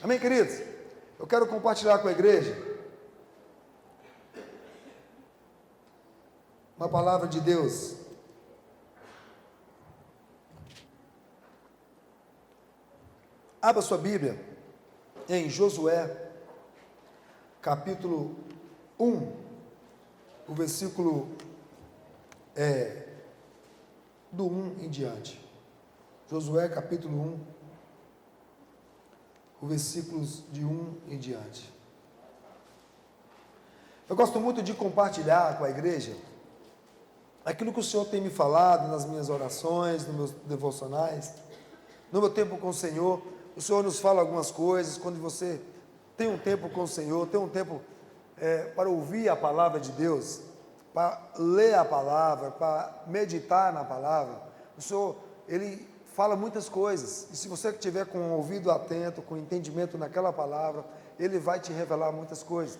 Amém, queridos? Eu quero compartilhar com a igreja uma palavra de Deus. Abra sua Bíblia em Josué, capítulo 1, o versículo do 1 em diante. Josué, capítulo 1, os versículos de 1 em diante. Eu gosto muito de compartilhar com a igreja aquilo que o Senhor tem me falado nas minhas orações, nos meus devocionais, no meu tempo com o Senhor. O Senhor nos fala algumas coisas. Quando você tem um tempo com o Senhor, tem um tempo para ouvir a palavra de Deus, para ler a palavra, para meditar na palavra, o Senhor, Ele fala muitas coisas. E se você estiver com o ouvido atento, com entendimento naquela palavra, Ele vai te revelar muitas coisas.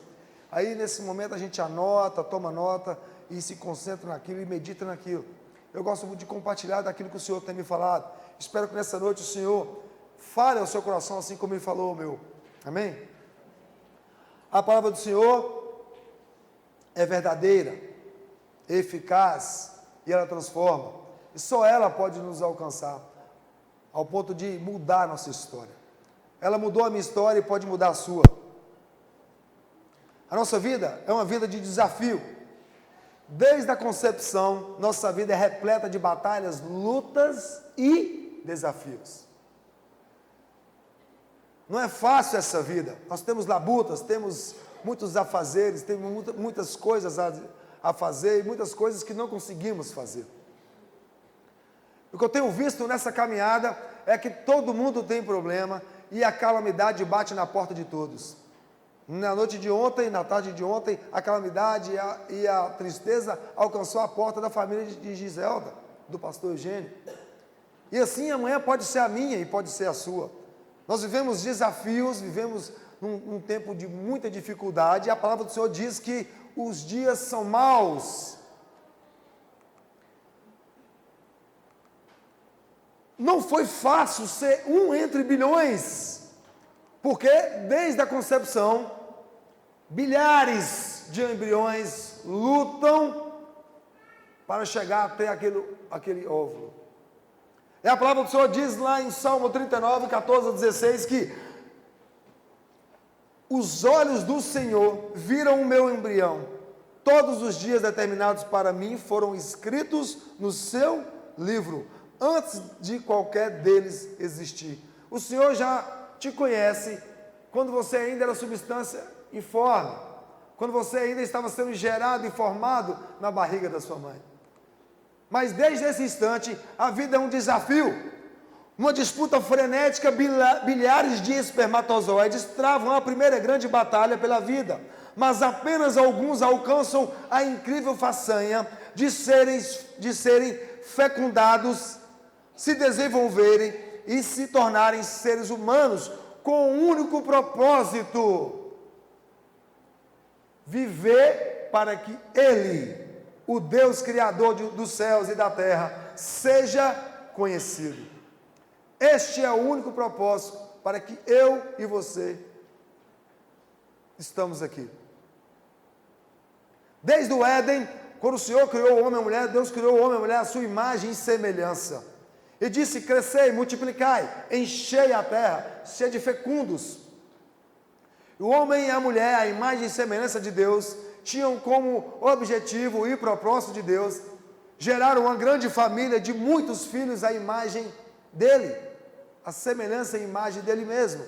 Aí, nesse momento, a gente anota, toma nota e se concentra naquilo e medita naquilo. Eu gosto muito de compartilhar daquilo que o Senhor tem me falado. Espero que nessa noite o Senhor fale ao seu coração assim como Ele falou ao meu. Amém? A palavra do Senhor é verdadeira, é eficaz e ela transforma. E só ela pode nos alcançar ao ponto de mudar a nossa história. Ela mudou a minha história e pode mudar a sua. A nossa vida é uma vida de desafio. Desde a concepção, nossa vida é repleta de batalhas, lutas e desafios. Não é fácil essa vida. Nós temos labutas, temos muitos afazeres, temos muitas coisas a fazer e muitas coisas que não conseguimos fazer. O que eu tenho visto nessa caminhada é que todo mundo tem problema e a calamidade bate na porta de todos. Na noite de ontem, na tarde de ontem, a calamidade e a tristeza alcançou a porta da família de Giselda, do pastor Eugênio. E assim amanhã pode ser a minha e pode ser a sua. Nós vivemos desafios, vivemos num tempo de muita dificuldade, e a palavra do Senhor diz que os dias são maus. Não foi fácil ser um entre bilhões, porque desde a concepção, bilhares de embriões lutam para chegar até aquele óvulo. E a palavra do Senhor diz lá em Salmo 39, 14 a 16, que os olhos do Senhor viram o meu embrião. Todos os dias determinados para mim foram escritos no seu livro, antes de qualquer deles existir. O Senhor já te conhece quando você ainda era substância informe, quando você ainda estava sendo gerado e formado na barriga da sua mãe. Mas desde esse instante, a vida é um desafio. Uma disputa frenética, bilhares de espermatozoides travam a primeira grande batalha pela vida. Mas apenas alguns alcançam a incrível façanha de serem fecundados, se desenvolverem e se tornarem seres humanos com um único propósito: viver para que Ele, o Deus Criador dos céus e da terra, seja conhecido. Este é o único propósito para que eu e você estamos aqui. Desde o Éden, quando o Senhor criou o homem e a mulher, Deus criou o homem e a mulher à sua imagem e semelhança. E disse: crescei, multiplicai, enchei a terra, sede fecundos. O homem e a mulher, a imagem e semelhança de Deus, tinham como objetivo e propósito de Deus gerar uma grande família de muitos filhos à imagem dele, a semelhança e imagem dele mesmo.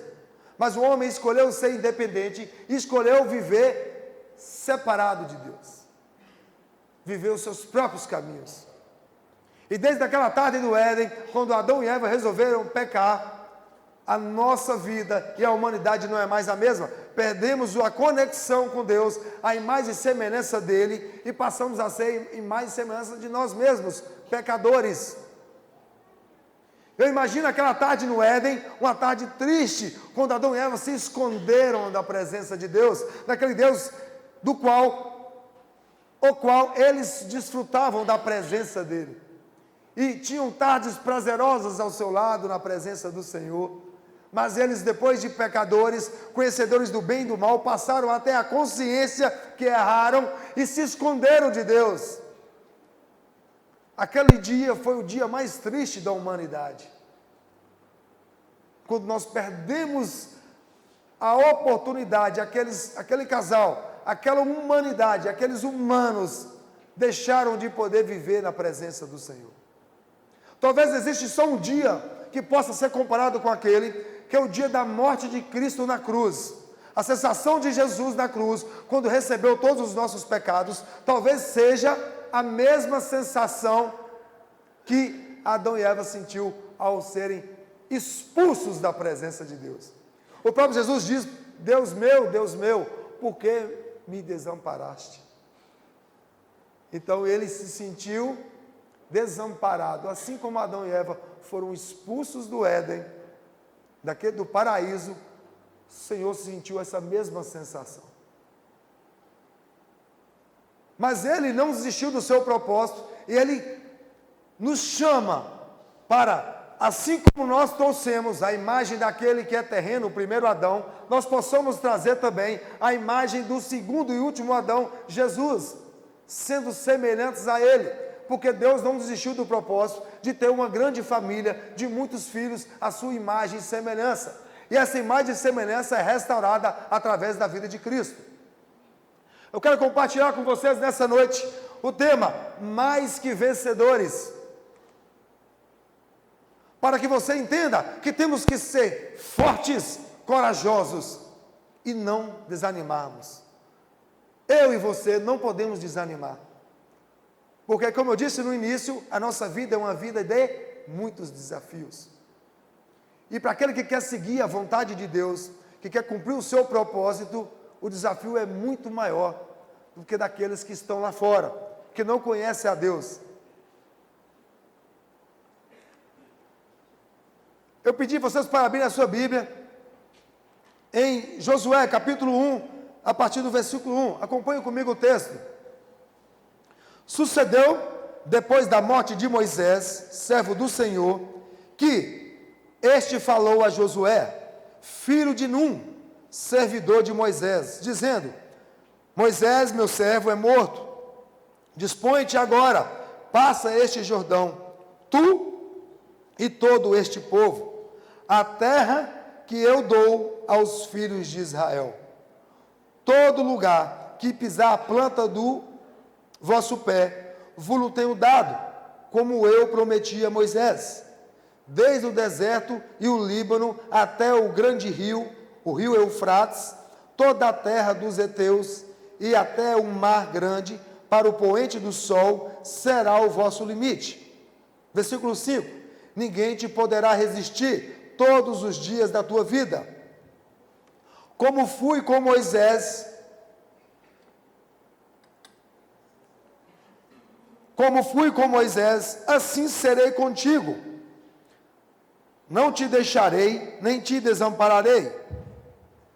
Mas o homem escolheu ser independente, escolheu viver separado de Deus, viver os seus próprios caminhos. E desde aquela tarde do Éden, quando Adão e Eva resolveram pecar, a nossa vida e a humanidade não é mais a mesma. Perdemos a conexão com Deus, a imagem e semelhança dele, e passamos a ser imagem e semelhança de nós mesmos, pecadores. Eu imagino aquela tarde no Éden, uma tarde triste, quando Adão e Eva se esconderam da presença de Deus, daquele Deus o qual eles desfrutavam da presença dele. E tinham tardes prazerosas ao seu lado, na presença do Senhor. Mas eles, depois de pecadores, conhecedores do bem e do mal, passaram até a consciência que erraram e se esconderam de Deus. Aquele dia foi o dia mais triste da humanidade. Quando nós perdemos a oportunidade, aquele casal, aquela humanidade, aqueles humanos deixaram de poder viver na presença do Senhor. Talvez exista só um dia que possa ser comparado com aquele, que é o dia da morte de Cristo na cruz. A sensação de Jesus na cruz, quando recebeu todos os nossos pecados, talvez seja a mesma sensação que Adão e Eva sentiu ao serem expulsos da presença de Deus. O próprio Jesus diz: Deus meu, por que me desamparaste? Então ele se sentiu desamparado, assim como Adão e Eva foram expulsos do Éden, do paraíso. O Senhor sentiu essa mesma sensação. Mas Ele não desistiu do seu propósito, e Ele nos chama para, assim como nós trouxemos a imagem daquele que é terreno, o primeiro Adão, nós possamos trazer também a imagem do segundo e último Adão, Jesus, sendo semelhantes a Ele, porque Deus não desistiu do propósito de ter uma grande família, de muitos filhos, a sua imagem e semelhança. E essa imagem e semelhança é restaurada através da vida de Cristo. Eu quero compartilhar com vocês nessa noite o tema Mais que Vencedores, para que você entenda que temos que ser fortes, corajosos e não desanimarmos. Eu e você não podemos desanimar, porque, como eu disse no início, a nossa vida é uma vida de muitos desafios. E para aquele que quer seguir a vontade de Deus, que quer cumprir o seu propósito, o desafio é muito maior do que daqueles que estão lá fora, que não conhecem a Deus. Eu pedi para vocês para abrir a sua Bíblia em Josué, capítulo 1, a partir do versículo 1. Acompanhe comigo o texto. Sucedeu, depois da morte de Moisés, servo do Senhor, que este falou a Josué, filho de Num, servidor de Moisés, dizendo: Moisés, meu servo, é morto. Dispõe-te agora, passa este Jordão, tu e todo este povo, a terra que eu dou aos filhos de Israel. Todo lugar que pisar a planta do vosso pé, vos tenho dado, como eu prometi a Moisés, desde o deserto e o Líbano até o grande rio, o rio Eufrates, toda a terra dos heteus e até o mar grande, para o poente do sol, será o vosso limite. Versículo 5: ninguém te poderá resistir todos os dias da tua vida. Como fui com Moisés, assim serei contigo. Não te deixarei, nem te desampararei.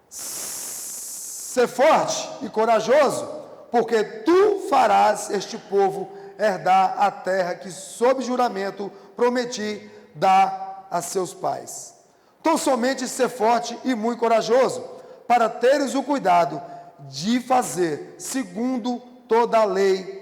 Sê forte e corajoso, porque tu farás este povo herdar a terra que, sob juramento, prometi dar a seus pais. Então somente ser forte e muito corajoso, para teres o cuidado de fazer segundo toda a lei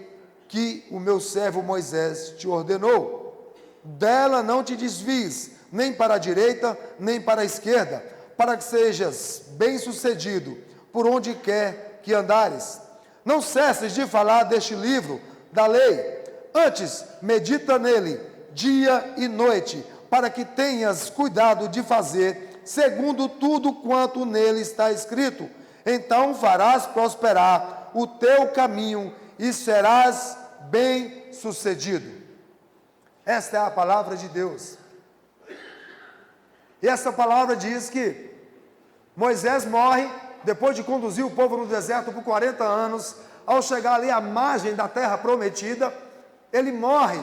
que o meu servo Moisés te ordenou. Dela não te desvies, nem para a direita, nem para a esquerda, para que sejas bem-sucedido por onde quer que andares. Não cesses de falar deste livro da lei, antes medita nele dia e noite, para que tenhas cuidado de fazer segundo tudo quanto nele está escrito. Então farás prosperar o teu caminho e serás bem-sucedido. Esta é a palavra de Deus. E essa palavra diz que Moisés morre, depois de conduzir o povo no deserto por 40 anos, ao chegar ali à margem da terra prometida, ele morre.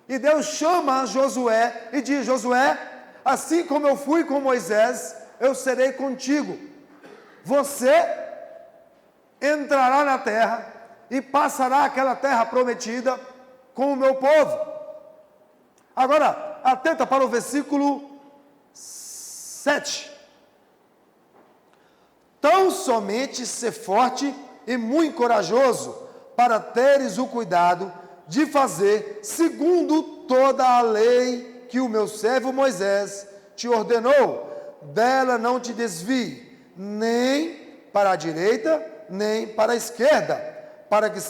E Deus chama Josué e diz: Josué, assim como eu fui com Moisés, eu serei contigo. Você entrará na terra e passará aquela terra prometida com o meu povo. Agora, atenta para o versículo 7. Tão somente ser forte e muito corajoso, para teres o cuidado de fazer segundo toda a lei que o meu servo Moisés te ordenou. Dela não te desvie, nem para a direita, nem para a esquerda, para que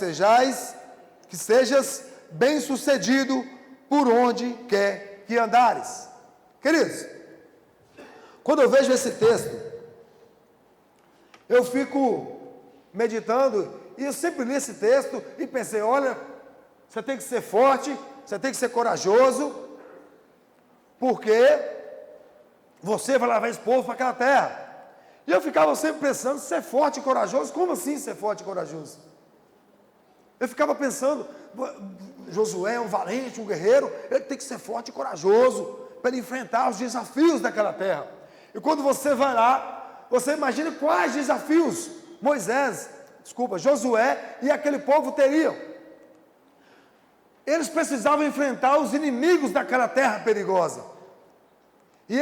sejas bem-sucedido por onde quer que andares. Queridos, quando eu vejo esse texto, eu fico meditando, e eu sempre li esse texto e pensei, olha, você tem que ser forte, você tem que ser corajoso, porque você vai levar esse povo para aquela terra. E eu ficava sempre pensando, ser forte e corajoso, como assim ser forte e corajoso? Eu ficava pensando, Josué é um valente, um guerreiro, ele tem que ser forte e corajoso, para ele enfrentar os desafios daquela terra. E quando você vai lá, você imagina quais desafios Josué e aquele povo teriam. Eles precisavam enfrentar os inimigos daquela terra perigosa. E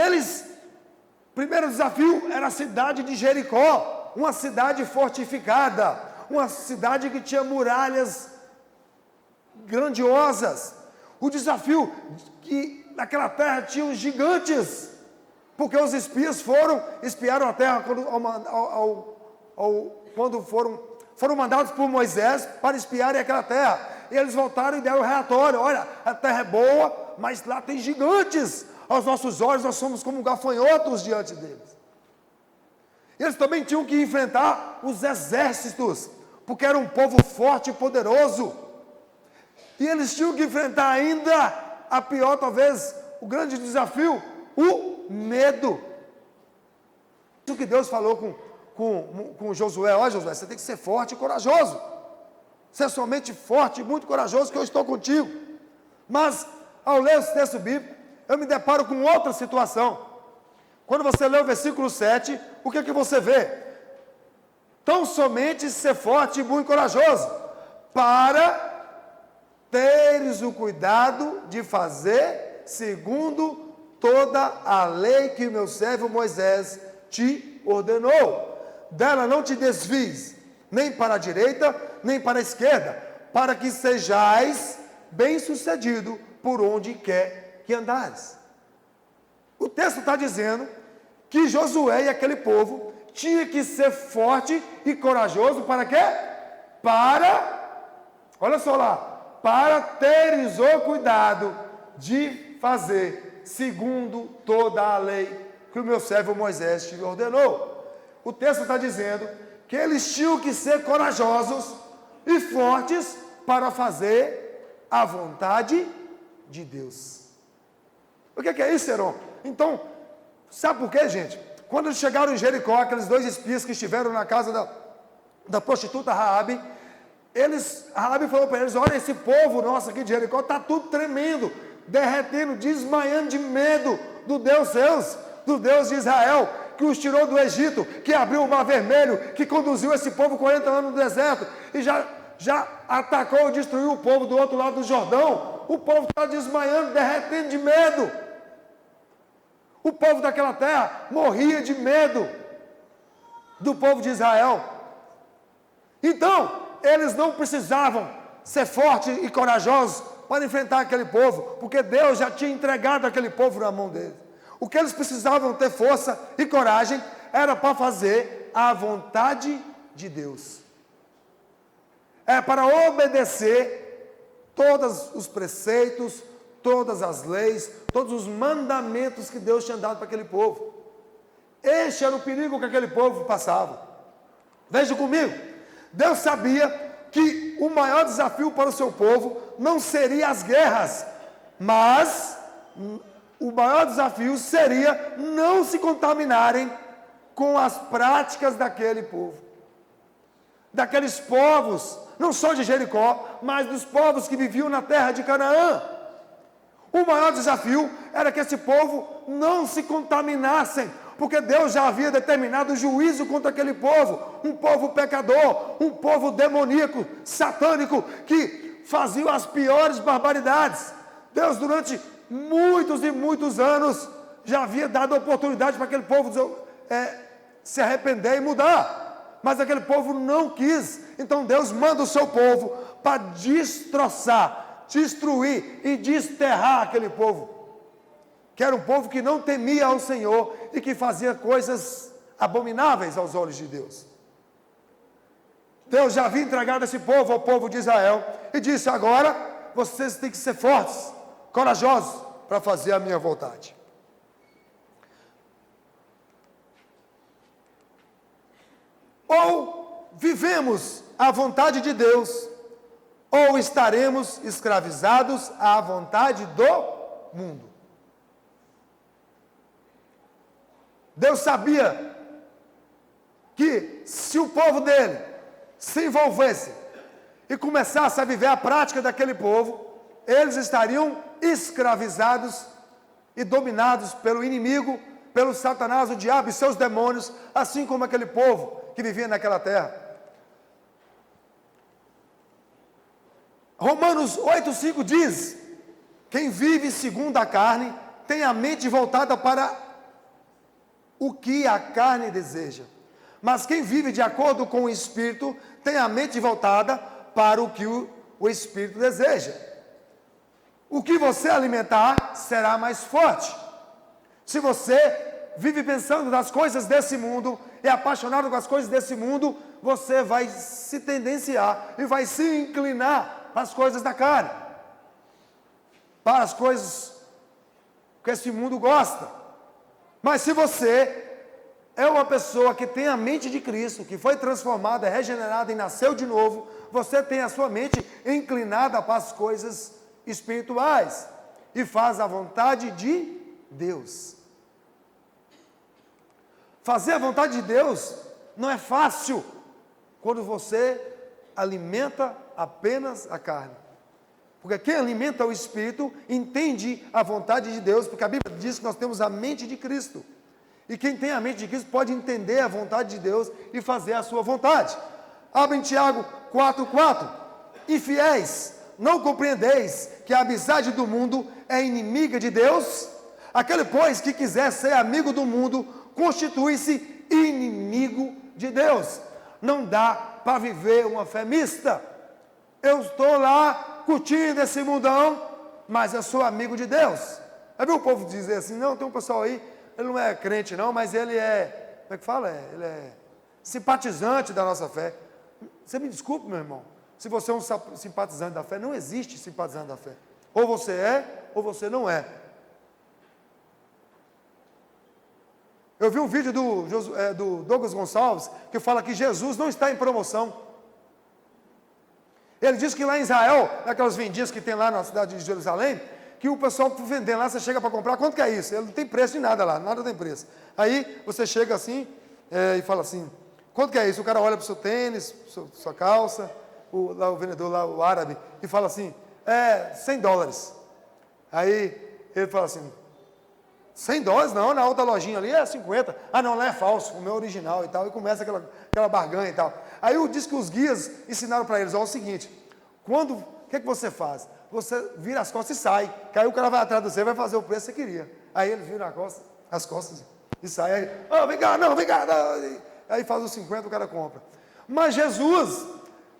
primeiro desafio era a cidade de Jericó, uma cidade fortificada, uma cidade que tinha muralhas grandiosas. O desafio que naquela terra tinha os gigantes, porque os espias espiaram a terra quando foram mandados por Moisés para espiarem aquela terra. E eles voltaram e deram o relatório, olha, a terra é boa, mas lá tem gigantes. Aos nossos olhos nós somos como gafanhotos diante deles. Eles também tinham que enfrentar os exércitos, porque era um povo forte e poderoso. E eles tinham que enfrentar ainda a pior, talvez, o grande desafio, o medo. Isso que Deus falou com Josué, ó Josué, você tem que ser forte e corajoso. Ser somente forte e muito corajoso, que eu estou contigo. Mas, ao ler esse texto bíblico, eu me deparo com outra situação. Quando você lê o versículo 7, o que você vê? Tão somente ser forte e muito corajoso, para teres o cuidado de fazer segundo toda a lei que o meu servo Moisés te ordenou. Dela não te desvies, nem para a direita, nem para a esquerda, para que sejais bem-sucedido por onde quer que andares. O texto está dizendo que Josué e aquele povo tinha que ser forte e corajoso para quê? Olha só lá, para teres o cuidado de fazer segundo toda a lei que o meu servo Moisés te ordenou. O texto está dizendo que eles tinham que ser corajosos e fortes para fazer a vontade de Deus. O que é isso, Heron? Então, sabe por quê, gente? Quando eles chegaram em Jericó, aqueles 2 espias que estiveram na casa da prostituta Raabe, Raabe falou para eles, olha, esse povo nosso aqui de Jericó está tudo tremendo, derretendo, desmaiando de medo do Deus de Israel, que os tirou do Egito, que abriu o Mar Vermelho, que conduziu esse povo 40 anos no deserto, e já atacou e destruiu o povo do outro lado do Jordão. O povo está desmaiando, derretendo de medo. O povo daquela terra morria de medo do povo de Israel. Então, eles não precisavam ser fortes e corajosos para enfrentar aquele povo, porque Deus já tinha entregado aquele povo na mão deles. O que eles precisavam ter força e coragem era para fazer a vontade de Deus. É para obedecer todos os preceitos, todas as leis, todos os mandamentos que Deus tinha dado para aquele povo. Este era o perigo que aquele povo passava. Veja comigo, Deus sabia que o maior desafio para o seu povo não seria as guerras, mas o maior desafio seria não se contaminarem com as práticas daquele povo, daqueles povos, não só de Jericó, mas dos povos que viviam na terra de Canaã. O maior desafio era que esse povo não se contaminassem, porque Deus já havia determinado juízo contra aquele povo, um povo pecador, um povo demoníaco, satânico, que fazia as piores barbaridades. Deus, durante muitos e muitos anos, já havia dado oportunidade para aquele povo se arrepender e mudar. Mas aquele povo não quis. Então Deus manda o seu povo para destroçar, destruir e desterrar aquele povo. Que era um povo que não temia ao Senhor e que fazia coisas abomináveis aos olhos de Deus. Deus já havia entregado esse povo ao povo de Israel e disse: agora vocês têm que ser fortes, corajosos para fazer a minha vontade. Ou vivemos a vontade de Deus, ou estaremos escravizados à vontade do mundo. Deus sabia que se o povo dele se envolvesse e começasse a viver a prática daquele povo, eles estariam escravizados e dominados pelo inimigo, pelo Satanás, o diabo e seus demônios, assim como aquele povo que vivia naquela terra. Romanos 8,5 diz: quem vive segundo a carne tem a mente voltada para o que a carne deseja, mas quem vive de acordo com o Espírito tem a mente voltada para o que o Espírito deseja. O que você alimentar será mais forte. Se você vive pensando nas coisas desse mundo, é apaixonado com as coisas desse mundo, você vai se tendenciar e vai se inclinar para as coisas da carne, para as coisas que esse mundo gosta. Mas se você é uma pessoa que tem a mente de Cristo, que foi transformada, regenerada e nasceu de novo, você tem a sua mente inclinada para as coisas espirituais e faz a vontade de Deus. Fazer a vontade de Deus não é fácil quando você alimenta apenas a carne. Porque quem alimenta o Espírito entende a vontade de Deus, porque a Bíblia diz que nós temos a mente de Cristo. E quem tem a mente de Cristo pode entender a vontade de Deus e fazer a sua vontade. Abre em Tiago 4,4. Infiéis, não compreendeis que a amizade do mundo é inimiga de Deus? Aquele, pois, que quiser ser amigo do mundo, constitui-se inimigo de Deus. Não dá para viver uma fé mista. Eu estou lá curtindo esse mundão, mas eu sou amigo de Deus. Já viu o povo dizer assim: não, tem um pessoal aí, ele não é crente não, mas ele é, como é que fala? Ele é simpatizante da nossa fé. Você me desculpe, meu irmão, se você é um simpatizante da fé, não existe simpatizante da fé. Ou você é, ou você não é. Eu vi um vídeo do Douglas Gonçalves, que fala que Jesus não está em promoção. Ele diz que lá em Israel, naquelas vendinhas que tem lá na cidade de Jerusalém, que o pessoal vendendo lá, você chega para comprar, quanto que é isso? Ele não tem preço de nada lá, nada tem preço. Aí você chega assim e fala assim: quanto que é isso? O cara olha para o seu tênis, sua calça, o vendedor lá, o árabe, e fala assim: $100. Aí ele fala assim: $100? Não, na outra lojinha ali é 50. Ah, não, lá é falso, o meu é original e tal. E começa aquela barganha e tal. Aí diz que os guias ensinaram para eles: ó, é o seguinte, o que você faz? Você vira as costas e sai, que aí o cara vai atrás de você e vai fazer o preço que você queria. Aí eles viram as costas e saem. Aí, vem cá, não, vem cá. Não. Aí faz os 50, o cara compra. Mas Jesus,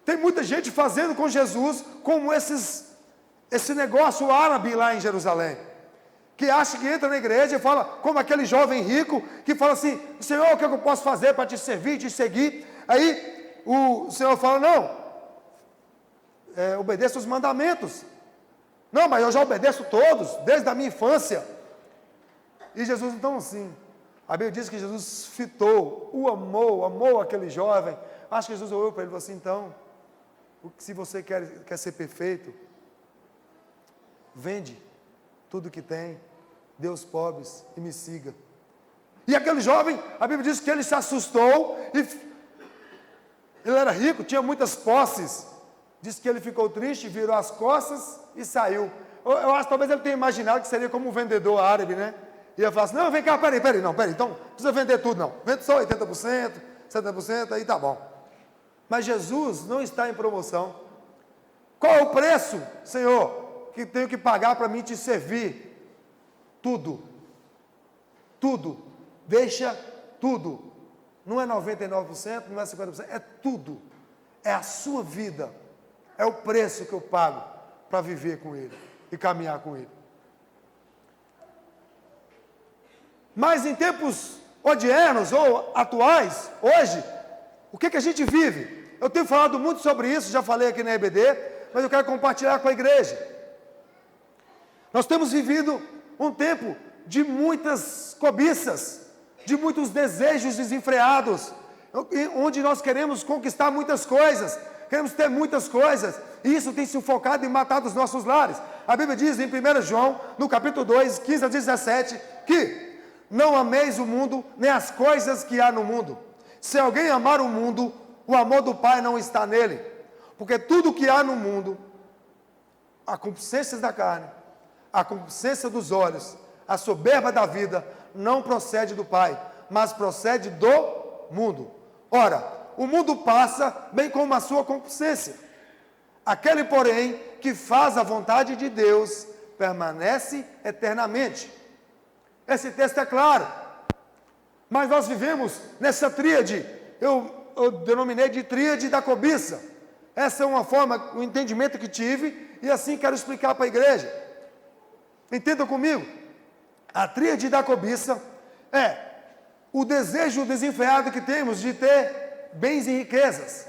tem muita gente fazendo com Jesus como esse negócio árabe lá em Jerusalém, que acha que entra na igreja e fala, como aquele jovem rico, que fala assim: Senhor, o que eu posso fazer para te servir, te seguir? Aí o Senhor fala: não, obedeça os mandamentos. Não, mas eu já obedeço todos, desde a minha infância. E Jesus, então, assim, a Bíblia diz que Jesus fitou, amou aquele jovem. Acho que Jesus olhou para ele e falou assim: então, se você quer ser perfeito, vende tudo que tem, dê aos pobres e me siga. E aquele jovem, a Bíblia diz que ele se assustou, ele era rico, tinha muitas posses. Diz que ele ficou triste, virou as costas e saiu. Eu acho que talvez ele tenha imaginado que seria como um vendedor árabe, né? Ia falar assim: não, vem cá, peraí, então não precisa vender tudo não, vende só 80%, 70%, aí tá bom. Mas Jesus não está em promoção. Qual é o preço, Senhor, que tenho que pagar para mim te servir? Tudo. tudo. Deixa tudo. Não é 99%, não é 50%, é tudo. É a sua vida. É o preço que eu pago para viver com Ele e caminhar com Ele. Mas em tempos odiernos ou atuais, hoje, o que a gente vive? Eu tenho falado muito sobre isso, já falei aqui na EBD, mas eu quero compartilhar com a igreja. Nós temos vivido um tempo de muitas cobiças, de muitos desejos desenfreados, onde nós queremos conquistar muitas coisas, queremos ter muitas coisas, e isso tem se focado em matar os nossos lares. A Bíblia diz em 1 João, no capítulo 2, 15 a 17, que não ameis o mundo, nem as coisas que há no mundo. Se alguém amar o mundo, o amor do Pai não está nele. Porque tudo que há no mundo, a concupiscência da carne, a concupiscência dos olhos, a soberba da vida, não procede do Pai, mas procede do mundo. Ora, o mundo passa, bem como a sua concupiscência. Aquele, porém, que faz a vontade de Deus, permanece eternamente. Esse texto é claro. Mas nós vivemos nessa tríade, eu denominei de tríade da cobiça. Essa é uma forma, um entendimento que tive, e assim quero explicar para a igreja. Entenda comigo. A tríade da cobiça é o desejo desenfreado que temos de ter bens e riquezas.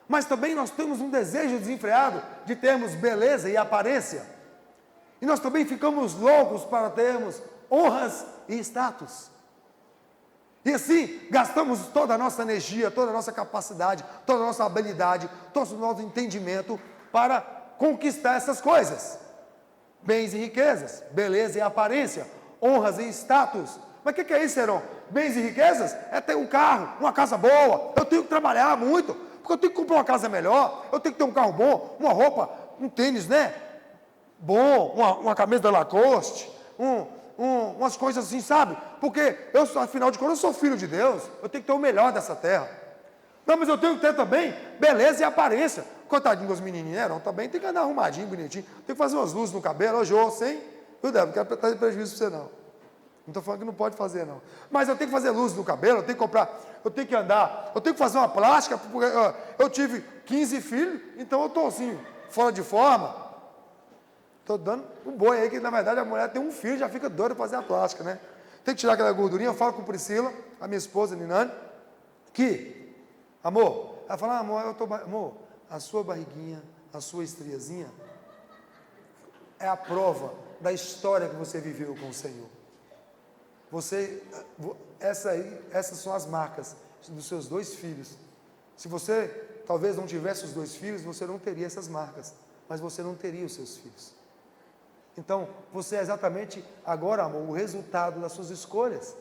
Mas também nós temos um desejo desenfreado de termos beleza e aparência. E nós também ficamos loucos para termos honras e status. E assim, gastamos toda a nossa energia, toda a nossa capacidade, toda a nossa habilidade, todo o nosso entendimento para conquistar essas coisas. Bens e riquezas, beleza e aparência, honras e status. Mas o que é isso, Heron? Bens e riquezas é ter um carro, uma casa boa. Eu tenho que trabalhar muito, porque eu tenho que comprar uma casa melhor, eu tenho que ter um carro bom, uma roupa, um tênis, né? Bom, uma camisa da Lacoste, umas coisas assim, sabe? Porque eu, afinal de contas, eu sou filho de Deus, eu tenho que ter o melhor dessa terra. Não, mas eu tenho que ter também beleza e aparência. Coitadinho dos menininhos, né? Também tem que andar arrumadinho, bonitinho. Tem que fazer umas luzes no cabelo, hoje eu sem. Viu, Débora? Não quero trazer prejuízo para você, não. Não estou falando que não pode fazer, não. Mas eu tenho que fazer luzes no cabelo, eu tenho que comprar, eu tenho que andar, eu tenho que fazer uma plástica, porque eu tive 15 filhos, então eu estou assim, fora de forma. Estou dando um boi aí, que na verdade a mulher tem um filho, já fica doida para fazer a plástica, né? Tem que tirar aquela gordurinha. Eu falo com Priscila, a minha esposa, Ninane, que, amor, ela fala, amor, a sua barriguinha, a sua estriazinha, é a prova da história que você viveu com o Senhor. Essas são as marcas dos seus 2 filhos. Se você talvez não tivesse os 2 filhos, você não teria essas marcas, mas você não teria os seus filhos. Então, você é exatamente agora, amor, o resultado das suas escolhas,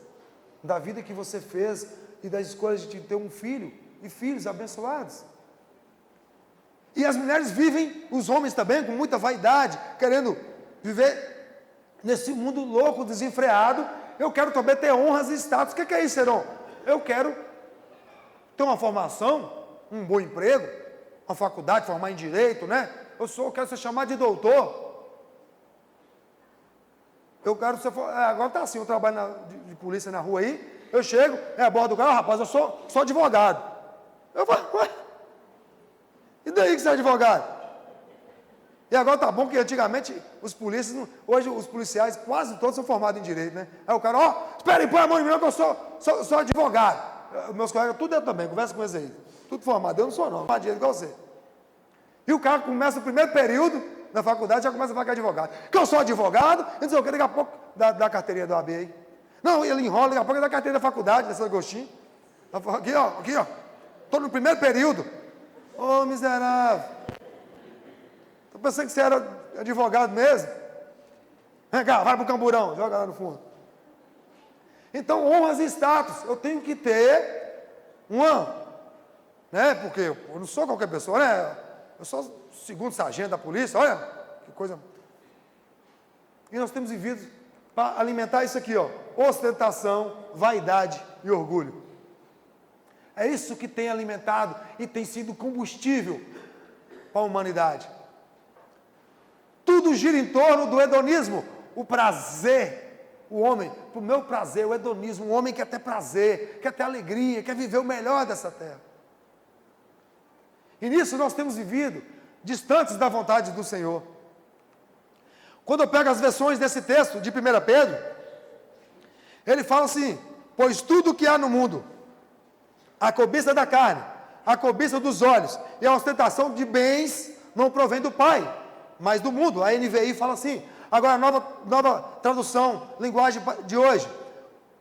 da vida que você fez e das escolhas de ter um filho e filhos abençoados. E as mulheres vivem, os homens também, com muita vaidade, querendo viver nesse mundo louco, desenfreado. Eu quero também ter honras e status. O que é isso, Heron? Eu quero ter uma formação, um bom emprego, uma faculdade, formar em direito, né? Eu quero ser chamado de doutor. Eu quero ser. Agora está assim, eu trabalho de polícia na rua aí, eu chego, abordo o carro, rapaz, eu sou advogado. Eu falo, ué? E daí que você é advogado? E agora tá bom que antigamente hoje os policiais quase todos são formados em direito, né? Aí o cara, espera aí, põe a mão em mim que eu sou advogado. Meus colegas, tudo eu também, conversa com eles aí. Tudo formado, eu não sou não, formado igual você. E o cara começa o primeiro período na faculdade, já começa a falar que é advogado. Que eu sou advogado, e diz, daqui a pouco dá a carteirinha do AB aí. Não, ele enrola, daqui a pouco dá a carteirinha da faculdade, da São Agostinho. Aqui, ó. Estou no primeiro período. Ô, miserável. Estou pensando que você era advogado mesmo. Vem cá, vai para o camburão, joga lá no fundo. Então, honras e status, eu tenho que ter né? Porque eu não sou qualquer pessoa, né? Eu sou segundo sargento da polícia, olha que coisa. E nós temos vivido para alimentar isso aqui, ostentação, vaidade e orgulho. É isso que tem alimentado e tem sido combustível para a humanidade. Tudo gira em torno do hedonismo, o prazer o homem, para o meu prazer, o hedonismo, o homem quer ter prazer, quer ter alegria, quer viver o melhor dessa terra. E nisso nós temos vivido distantes da vontade do Senhor. Quando eu pego as versões desse texto de 1 Pedro, ele fala assim: pois tudo que há no mundo, a cobiça da carne, a cobiça dos olhos e a ostentação de bens, não provém do Pai, mas do mundo. A NVI fala assim. Agora, nova tradução, linguagem de hoje: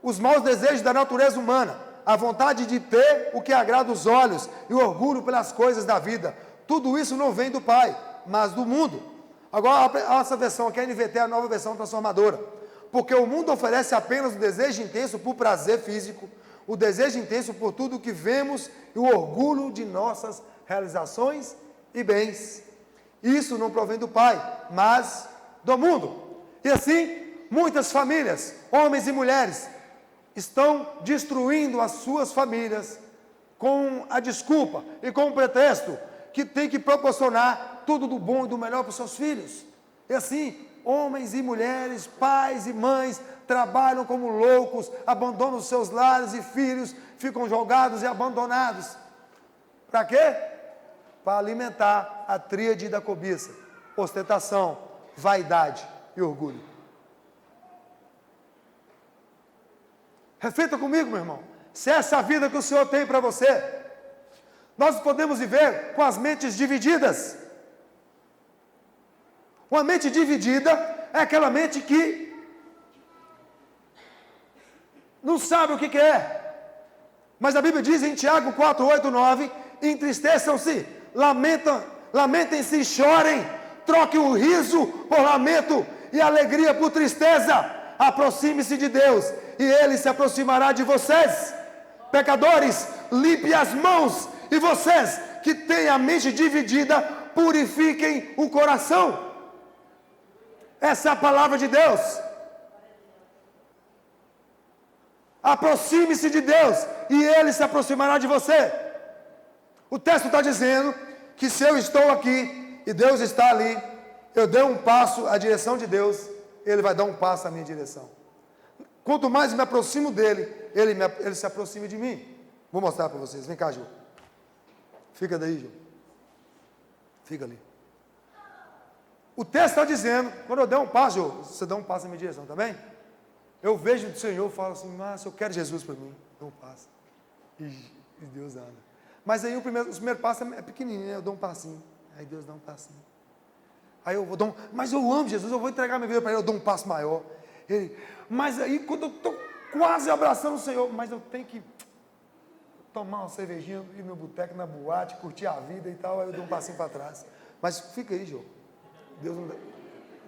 os maus desejos da natureza humana, a vontade de ter o que agrada os olhos e o orgulho pelas coisas da vida, tudo isso não vem do Pai, mas do mundo. Agora, essa versão aqui, a NVT, é a nova versão transformadora, porque o mundo oferece apenas o desejo intenso por prazer físico, o desejo intenso por tudo o que vemos e o orgulho de nossas realizações e bens. Isso não provém do Pai, mas do mundo. E assim, muitas famílias, homens e mulheres, estão destruindo as suas famílias com a desculpa e com o pretexto que tem que proporcionar tudo do bom e do melhor para os seus filhos. E assim, homens e mulheres, pais e mães, trabalham como loucos, abandonam os seus lares e filhos, ficam jogados e abandonados. Para quê? Para alimentar a tríade da cobiça: ostentação, vaidade e orgulho. Reflita comigo, meu irmão, se essa é a vida que o Senhor tem para você. Nós podemos viver com as mentes divididas. Uma mente dividida é aquela mente que não sabe o que é. Mas a Bíblia diz em Tiago 4, 8, 9: entristeçam-se, lamentem-se e chorem, troquem o riso por lamento e a alegria por tristeza. Aproxime-se de Deus e Ele se aproximará de vocês. Pecadores, limpe as mãos, e vocês que têm a mente dividida, purifiquem o coração. Essa é a palavra de Deus. Aproxime-se de Deus e Ele se aproximará de você. O texto está dizendo que se eu estou aqui e Deus está ali, eu dei um passo à direção de Deus, Ele vai dar um passo à minha direção. Quanto mais me aproximo dEle, Ele se aproxima de mim. Vou mostrar para vocês. Vem cá, Gil. Fica daí, Gil. Fica ali. O texto está dizendo, quando eu der um passo, Gil, você dá um passo na minha direção, tá bem? Eu vejo o Senhor e falo assim: mas eu quero Jesus para mim. Dou um passo. E Deus anda. Mas aí o primeiro passo é pequenininho, né? Eu dou um passinho. Aí Deus dá um passinho. Aí eu vou dar mas eu amo Jesus, eu vou entregar minha vida para Ele, eu dou um passo maior. Mas aí quando eu estou quase abraçando o Senhor, mas eu tenho que tomar uma cervejinha, ir no boteco, na boate, curtir a vida e tal, aí eu dou um passinho para trás. Mas fica aí, João.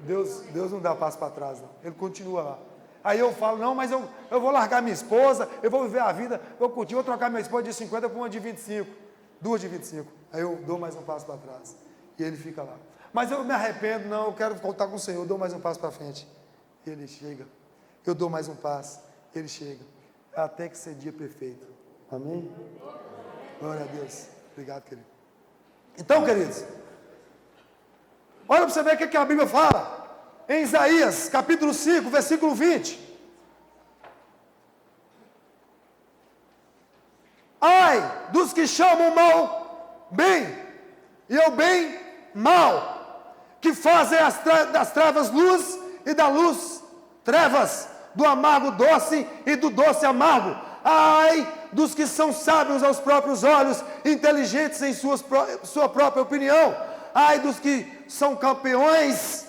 Deus não dá passo para trás, não. Ele continua lá. Aí eu falo: não, mas eu vou largar minha esposa, eu vou viver a vida, vou curtir, vou trocar minha esposa de 50 por uma de 25, duas de 25. Aí eu dou mais um passo para trás. E ele fica lá. Mas eu me arrependo, não, eu quero voltar com o Senhor, eu dou mais um passo para frente. E ele chega. Eu dou mais um passo, ele chega. Até que seja dia perfeito. Amém? Glória a Deus. Obrigado, querido. Então, queridos, olha para você ver o que a Bíblia fala. Em Isaías, capítulo 5, versículo 20. Ai dos que chamam o mal bem, e o bem mal, que fazem das trevas luz, e da luz trevas, do amargo doce, e do doce amargo. Ai dos que são sábios aos próprios olhos, inteligentes em sua própria opinião. Ai dos que são campeões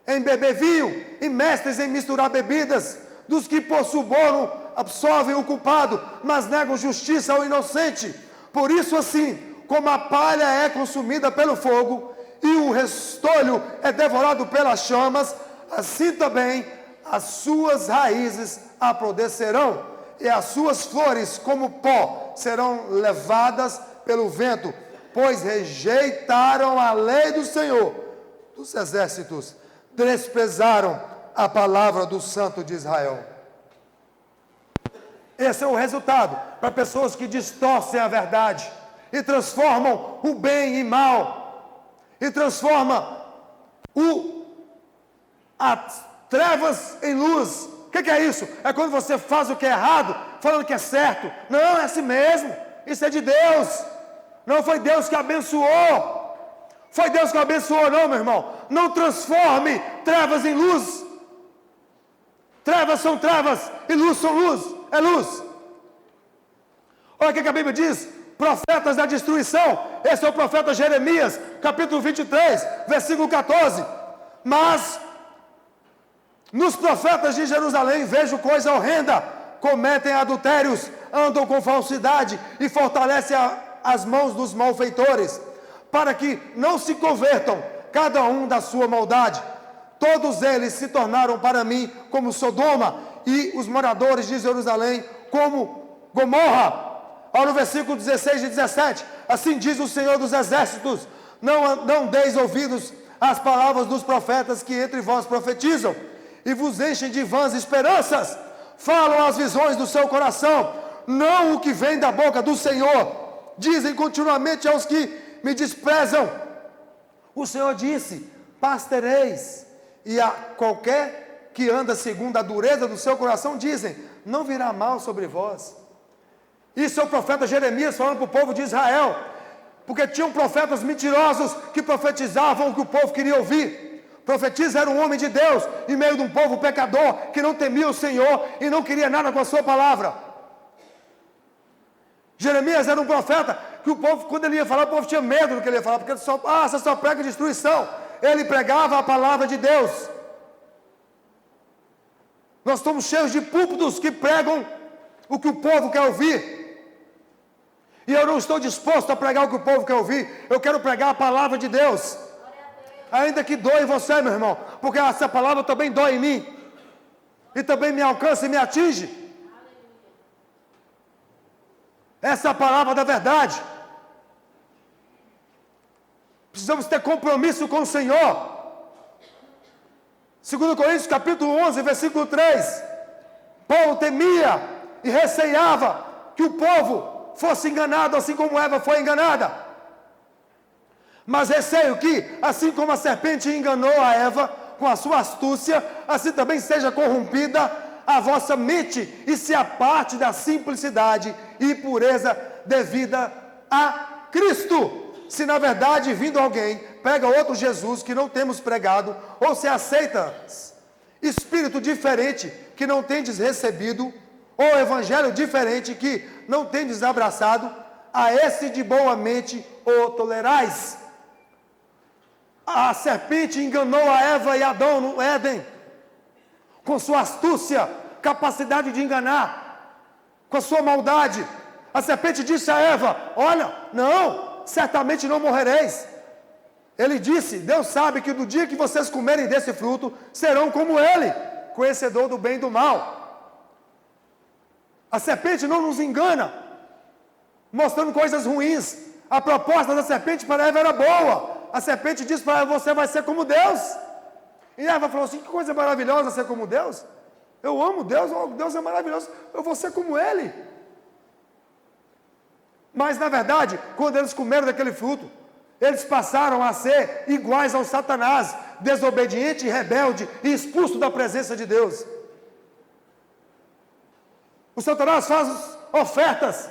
em beber vinho e mestres em misturar bebidas, dos que por suborno absolvem o culpado, mas negam justiça ao inocente. Por isso, assim como a palha é consumida pelo fogo e o restolho é devorado pelas chamas, assim também as suas raízes apodrecerão, e as suas flores, como pó, serão levadas pelo vento, pois rejeitaram a lei do Senhor dos exércitos, desprezaram a palavra do Santo de Israel. Esse é o resultado para pessoas que distorcem a verdade e transformam o bem em mal, e transformam a trevas em luz. O que é isso? É quando você faz o que é errado, falando que é certo. Não, é assim mesmo. Isso é de Deus. Não foi Deus que abençoou. Foi Deus que abençoou, não, meu irmão. Não transforme trevas em luz. Trevas são trevas e luz são luz. É luz. Olha o que a Bíblia diz. Profetas da destruição. Esse é o profeta Jeremias, capítulo 23, versículo 14. Mas nos profetas de Jerusalém vejo coisa horrenda. Cometem adultérios, andam com falsidade e fortalecem as mãos dos malfeitores, para que não se convertam, cada um da sua maldade. Todos eles se tornaram para mim como Sodoma, e os moradores de Jerusalém como Gomorra. Olha no versículo 16 e 17. Assim diz o Senhor dos Exércitos: não deis ouvidos às palavras dos profetas que entre vós profetizam, e vos enchem de vãs esperanças. Falam as visões do seu coração, não o que vem da boca do Senhor. Dizem continuamente aos que me desprezam: o Senhor disse, pastoreis. E a qualquer que anda segundo a dureza do seu coração, dizem, não virá mal sobre vós. Isso é o profeta Jeremias falando para o povo de Israel, porque tinham profetas mentirosos que profetizavam o que o povo queria ouvir. Profetiza era um homem de Deus, em meio de um povo pecador, que não temia o Senhor e não queria nada com a sua palavra. Jeremias era um profeta que o povo, quando ele ia falar, o povo tinha medo do que ele ia falar, porque você só prega destruição. Ele pregava a palavra de Deus. Nós estamos cheios de púlpitos que pregam o que o povo quer ouvir. E eu não estou disposto a pregar o que o povo quer ouvir. Eu quero pregar a palavra de Deus. Ainda que doe em você, meu irmão, porque essa palavra também dói em mim, e também me alcança e me atinge. Essa é a palavra da verdade. Precisamos ter compromisso com o Senhor. 2 Coríntios capítulo 11, versículo 3. Paulo temia e receava que o povo fosse enganado, assim como Eva foi enganada. Mas receio que, assim como a serpente enganou a Eva com a sua astúcia, assim também seja corrompida a vossa mente e se aparte da simplicidade e pureza devida a Cristo. Se na verdade vindo alguém prega outro Jesus que não temos pregado, ou se aceita espírito diferente que não tendes recebido, ou evangelho diferente que não tendes abraçado, a esse de boa mente o tolerais. A serpente enganou a Eva e Adão no Éden, com sua astúcia, capacidade de enganar, com a sua maldade. A serpente disse a Eva: olha, não, certamente não morrereis. Ele disse: Deus sabe que no dia que vocês comerem desse fruto, serão como ele, conhecedor do bem e do mal. A serpente não nos engana, mostrando coisas ruins. A proposta da serpente para Eva era boa. A serpente disse para ela: você vai ser como Deus. E Eva falou assim: que coisa maravilhosa ser como Deus. Eu amo Deus, Deus é maravilhoso, eu vou ser como Ele. Mas na verdade, quando eles comeram daquele fruto, eles passaram a ser iguais ao Satanás, desobediente e rebelde, e expulso da presença de Deus. O Satanás faz ofertas,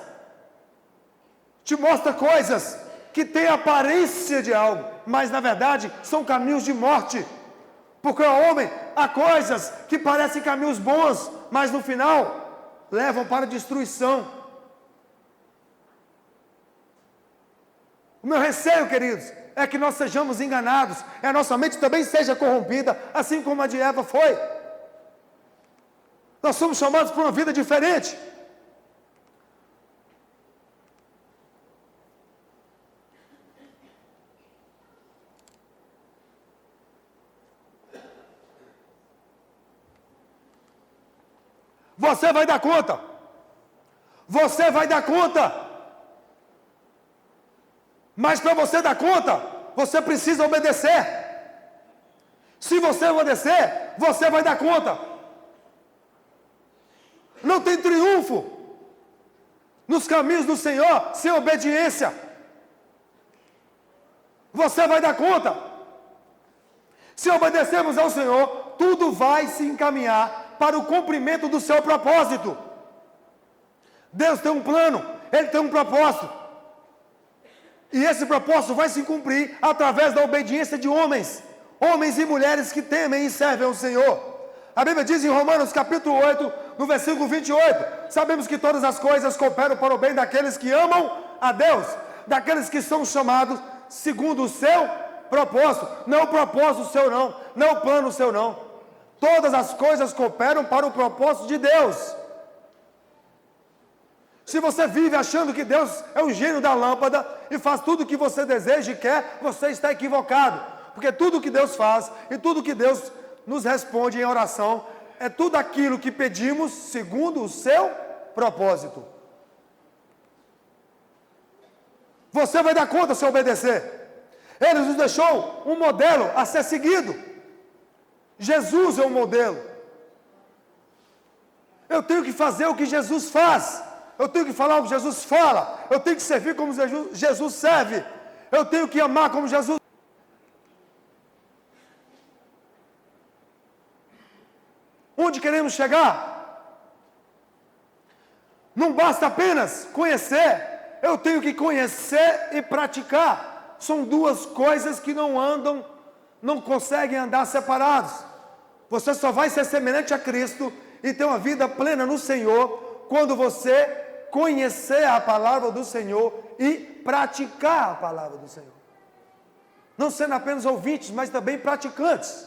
te mostra coisas que têm aparência de algo, mas na verdade são caminhos de morte. Porque ao homem há coisas que parecem caminhos bons, mas no final levam para a destruição. O meu receio, queridos, é que nós sejamos enganados, e a nossa mente também seja corrompida, assim como a de Eva foi. Nós somos chamados para uma vida diferente. Você vai dar conta. Você vai dar conta. Mas para você dar conta, você precisa obedecer. Se você obedecer, você vai dar conta. Não tem triunfo nos caminhos do Senhor sem obediência. Você vai dar conta. Se obedecermos ao Senhor, tudo vai se encaminhar para o cumprimento do seu propósito. Deus tem um plano, Ele tem um propósito. E esse propósito vai se cumprir através da obediência de homens e mulheres que temem e servem ao Senhor. A Bíblia diz em Romanos capítulo 8, no versículo 28, sabemos que todas as coisas cooperam para o bem daqueles que amam a Deus, daqueles que são chamados segundo o seu propósito. Não o propósito seu não, não o plano seu não. Todas as coisas cooperam para o propósito de Deus. Se você vive achando que Deus é o gênio da lâmpada e faz tudo o que você deseja e quer, você está equivocado. Porque tudo que Deus faz e tudo que Deus nos responde em oração é tudo aquilo que pedimos segundo o seu propósito. Você vai dar conta se obedecer. Ele nos deixou um modelo a ser seguido. Jesus é o modelo. Eu tenho que fazer o que Jesus faz. Eu tenho que falar o que Jesus fala. Eu tenho que servir como Jesus serve. Eu tenho que amar como Jesus. Onde queremos chegar? Não basta apenas conhecer. Eu tenho que conhecer e praticar. São duas coisas que não andam, não conseguem andar separados. Você só vai ser semelhante a Cristo e ter uma vida plena no Senhor quando você conhecer a palavra do Senhor e praticar a palavra do Senhor. Não sendo apenas ouvintes, mas também praticantes.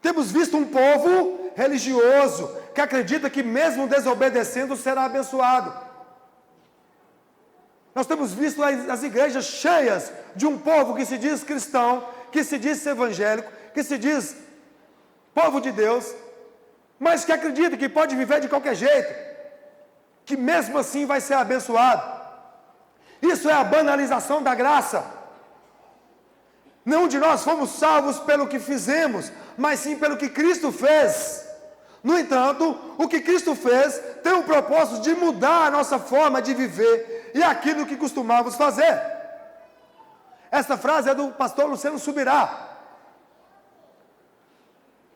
Temos visto um povo religioso que acredita que mesmo desobedecendo será abençoado. Nós temos visto as igrejas cheias de um povo que se diz cristão, que se diz evangélico, que se diz povo de Deus, mas que acredita que pode viver de qualquer jeito, que mesmo assim vai ser abençoado. Isso é a banalização da graça. Nenhum de nós fomos salvos pelo que fizemos, mas sim pelo que Cristo fez. No entanto, o que Cristo fez tem o propósito de mudar a nossa forma de viver e aquilo que costumávamos fazer. Essa frase é do pastor Luciano Subirá.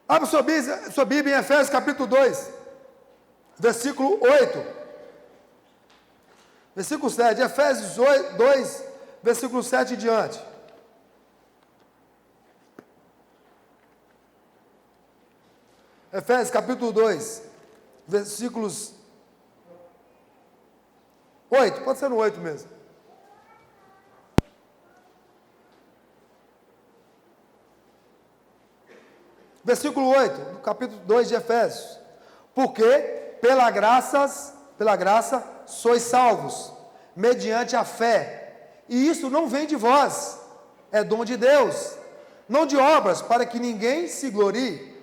Abra sua Bíblia em Efésios capítulo 2, versículo 8. Versículo 7, Efésios 2, versículo 7 e diante. Efésios capítulo 2, versículos 8, pode ser no 8 mesmo. Versículo 8, do capítulo 2 de Efésios. Porque pela graça sois salvos, mediante a fé. E isso não vem de vós, é dom de Deus, não de obras, para que ninguém se glorie.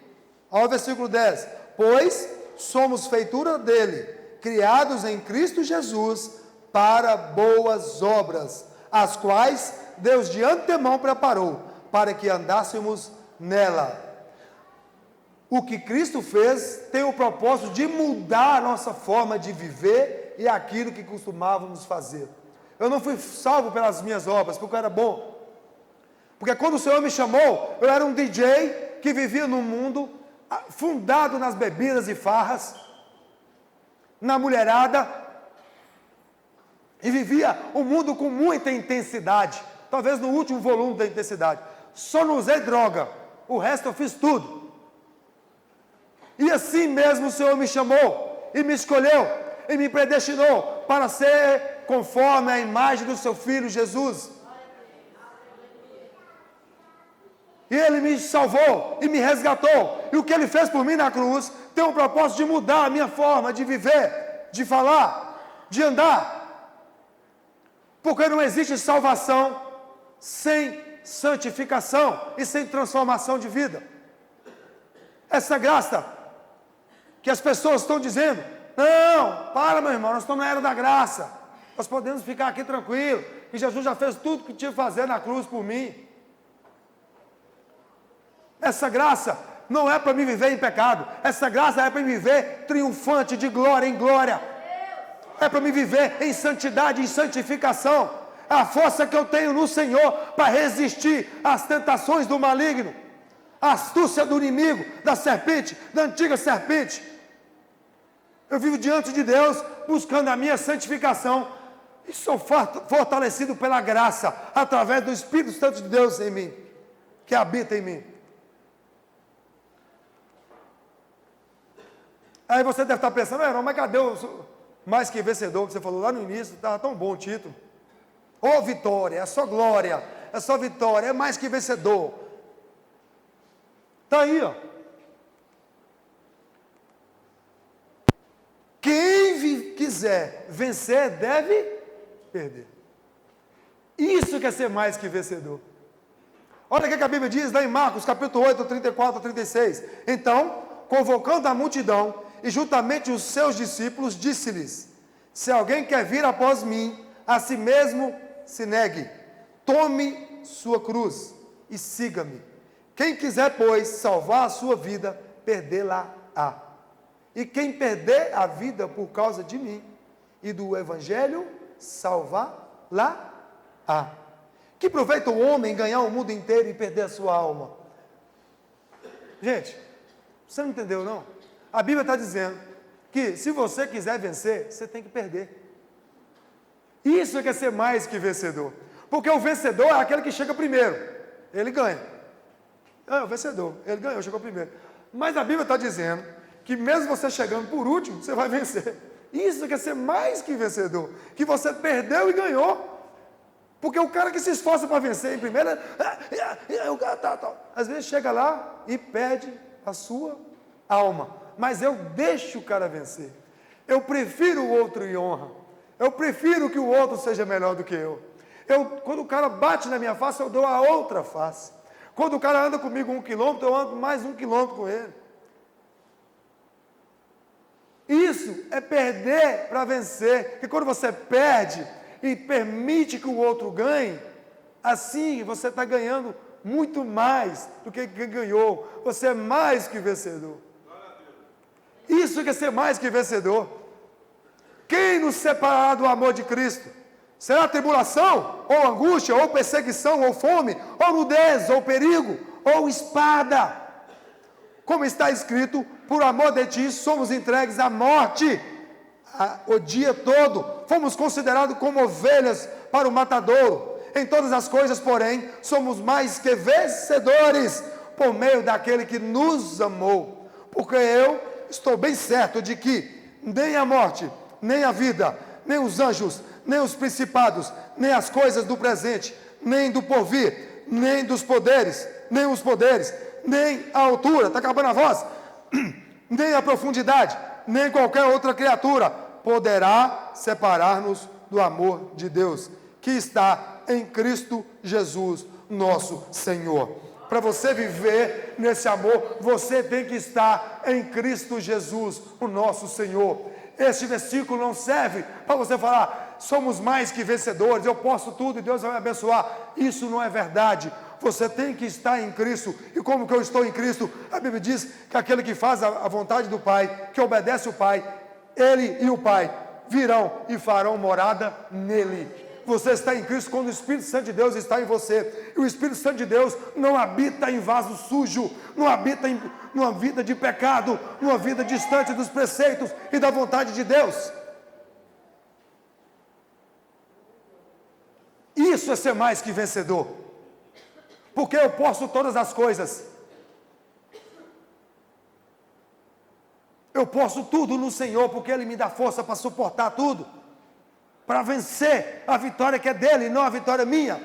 Ao versículo 10, pois somos feitura dele, criados em Cristo Jesus, para boas obras, as quais Deus de antemão preparou, para que andássemos nela. O que Cristo fez tem o propósito de mudar a nossa forma de viver e aquilo que costumávamos fazer. Eu não fui salvo pelas minhas obras, porque eu era bom. Porque quando o Senhor me chamou, eu era um DJ que vivia num mundo fundado nas bebidas e farras, na mulherada, e vivia o mundo com muita intensidade, talvez no último volume da intensidade. Só não usei droga, o resto eu fiz tudo. E assim mesmo o Senhor me chamou, e me escolheu, e me predestinou para ser conforme a imagem do seu Filho Jesus. E Ele me salvou e me resgatou. E o que Ele fez por mim na cruz tem o propósito de mudar a minha forma de viver, de falar, de andar. Porque não existe salvação sem santificação e sem transformação de vida. Essa graça que as pessoas estão dizendo, não, para meu irmão, nós estamos na era da graça. Nós podemos ficar aqui tranquilo, que Jesus já fez tudo que tinha que fazer na cruz por mim. Essa graça não é para me viver em pecado. Essa graça é para me viver triunfante de glória em glória. É para me viver em santidade, em santificação. É a força que eu tenho no Senhor para resistir às tentações do maligno. a astúcia do inimigo, da serpente, da antiga serpente. Eu vivo diante de Deus, buscando a minha santificação, e sou fortalecido pela graça, através do Espírito Santo de Deus em mim, que habita em mim. Aí você deve estar pensando, mas cadê o mais que vencedor que você falou lá no início? Estava tão bom o título. Ô vitória, é só glória, é só vitória, é mais que vencedor. Está aí, ó. Quem quiser vencer deve perder. Isso que é ser mais que vencedor. Olha o que a Bíblia diz lá em Marcos, capítulo 8, 34 a 36. Então, convocando a multidão e juntamente os seus discípulos, disse-lhes: se alguém quer vir após mim, a si mesmo se negue, tome sua cruz e siga-me. Quem quiser, pois, salvar a sua vida, perdê-la-á. E quem perder a vida por causa de mim e do Evangelho, salvar-la-á. Que proveita o homem ganhar o mundo inteiro e perder a sua alma? Gente, você não entendeu, não? A Bíblia está dizendo que se você quiser vencer, você tem que perder. Isso é que é ser mais que vencedor. Porque o vencedor é aquele que chega primeiro. Ele ganha. É o vencedor. Ele ganhou, chegou primeiro. Mas a Bíblia está dizendo que mesmo você chegando por último, você vai vencer. Isso quer ser mais que vencedor. Que você perdeu e ganhou. Porque o cara que se esforça para vencer em primeira, às vezes chega lá e perde a sua alma. Mas eu deixo o cara vencer. Eu prefiro o outro em honra. Eu prefiro que o outro seja melhor do que eu. Quando o cara bate na minha face, eu dou a outra face. Quando o cara anda comigo 1 quilômetro, eu ando mais 1 quilômetro com ele. Isso é perder para vencer. E quando você perde e permite que o outro ganhe, assim você está ganhando muito mais do que quem ganhou. Você é mais que vencedor. Isso que é ser mais que vencedor. Quem nos separará do amor de Cristo? Será tribulação, ou angústia, ou perseguição, ou fome, ou nudez, ou perigo, ou espada? Como está escrito, por amor de ti somos entregues à morte o dia todo. Fomos considerados como ovelhas para o matadouro. Em todas as coisas, porém, somos mais que vencedores por meio daquele que nos amou. Porque eu estou bem certo de que nem a morte, nem a vida, nem os anjos, nem os principados, nem as coisas do presente, nem do porvir, nem dos poderes, nem os poderes, nem a altura, está acabando a voz, nem a profundidade, nem qualquer outra criatura poderá separar-nos do amor de Deus, que está em Cristo Jesus, nosso Senhor. Para você viver nesse amor, você tem que estar em Cristo Jesus, o nosso Senhor. Este versículo não serve para você falar, somos mais que vencedores, eu posso tudo e Deus vai me abençoar. Isso não é verdade. Você tem que estar em Cristo. E como que eu estou em Cristo? A Bíblia diz que aquele que faz a vontade do Pai, que obedece o Pai, ele e o Pai virão e farão morada nele. Você está em Cristo quando o Espírito Santo de Deus está em você. E o Espírito Santo de Deus não habita em vaso sujo, não habita em numa vida de pecado, numa vida distante dos preceitos e da vontade de Deus. Isso é ser mais que vencedor. Porque eu posso todas as coisas. Eu posso tudo no Senhor, porque Ele me dá força para suportar tudo. Para vencer a vitória que é dele, não a vitória minha.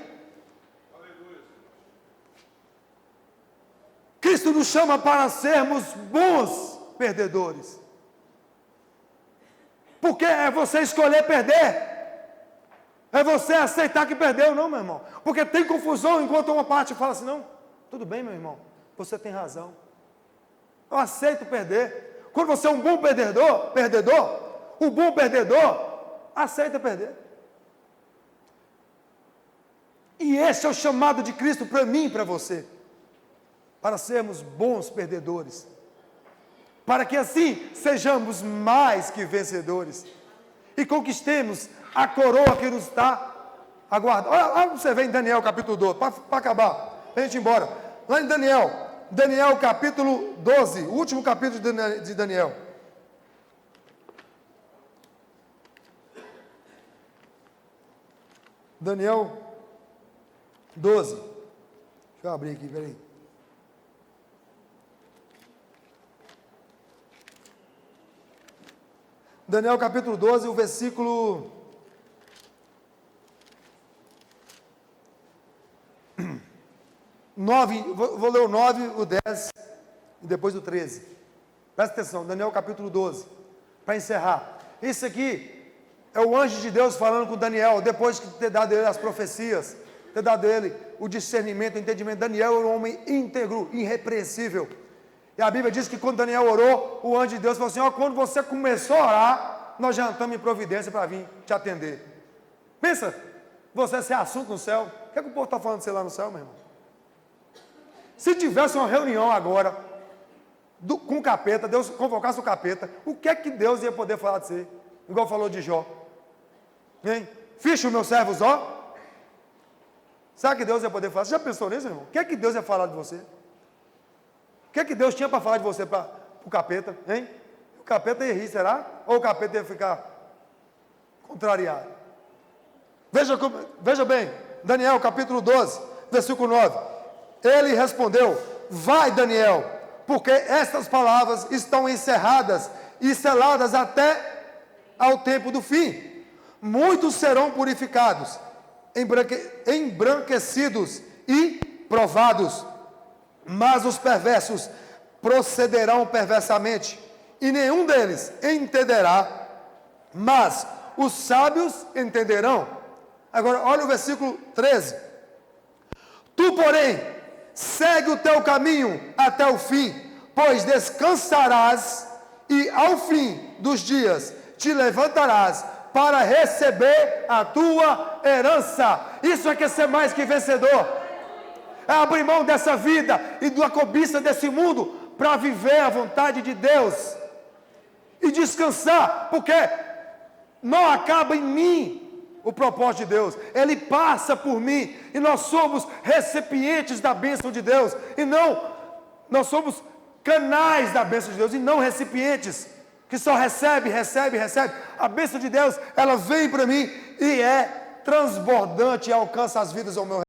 Aleluia. Cristo nos chama para sermos bons perdedores. Porque é você escolher perder. É você aceitar que perdeu, não, meu irmão. Porque tem confusão enquanto uma parte fala assim, não, tudo bem, meu irmão, você tem razão. Eu aceito perder. Quando você é um bom perdedor, o bom perdedor aceita perder. E esse é o chamado de Cristo para mim e para você. Para sermos bons perdedores. Para que assim sejamos mais que vencedores. E conquistemos a coroa que nos está aguardando. Olha você vê em Daniel capítulo 2, para acabar, para a gente ir embora. Lá em Daniel, Daniel capítulo 12, o último capítulo de Daniel. Daniel 12. Deixa eu abrir aqui, peraí. Daniel capítulo 12, o versículo 9, vou ler o 9, o 10 e depois o 13. Presta atenção, Daniel capítulo 12, para encerrar. Isso aqui é o anjo de Deus falando com Daniel, depois de ter dado a ele as profecias, ter dado a ele o discernimento, o entendimento. Daniel era um homem íntegro, irrepreensível. E a Bíblia diz que quando Daniel orou, o anjo de Deus falou assim: ó, quando você começou a orar, nós já estamos em providência para vir te atender. Pensa, você ser assunto no céu. O que é que o povo está falando de você lá no céu, meu irmão? Se tivesse uma reunião agora com o capeta, Deus convocasse o capeta, o que é que Deus ia poder falar de você? Igual falou de Jó. Hein? Ficha o meu servo Jó. Sabe que Deus ia poder falar? Você já pensou nisso, irmão? O que é que Deus ia falar de você? O que é que Deus tinha para falar de você para o capeta? Hein? O capeta ia rir, será? Ou o capeta ia ficar contrariado? Veja bem, Daniel capítulo 12, versículo 9. Ele respondeu: vai, Daniel, porque estas palavras estão encerradas e seladas até ao tempo do fim. Muitos serão purificados, embranquecidos e provados, mas os perversos procederão perversamente, e nenhum deles entenderá, mas os sábios entenderão. Agora, olha o versículo 13. Tu, porém, segue o teu caminho até o fim, pois descansarás, e ao fim dos dias te levantarás para receber a tua herança. Isso é que é ser mais que vencedor. É abrir mão dessa vida e da cobiça desse mundo para viver a vontade de Deus e descansar, porque não acaba em mim o propósito de Deus, Ele passa por mim, e nós somos recipientes da bênção de Deus, e não, nós somos canais da bênção de Deus, e não recipientes, que só recebe. A bênção de Deus, ela vem para mim, e é transbordante, e alcança as vidas ao meu redor.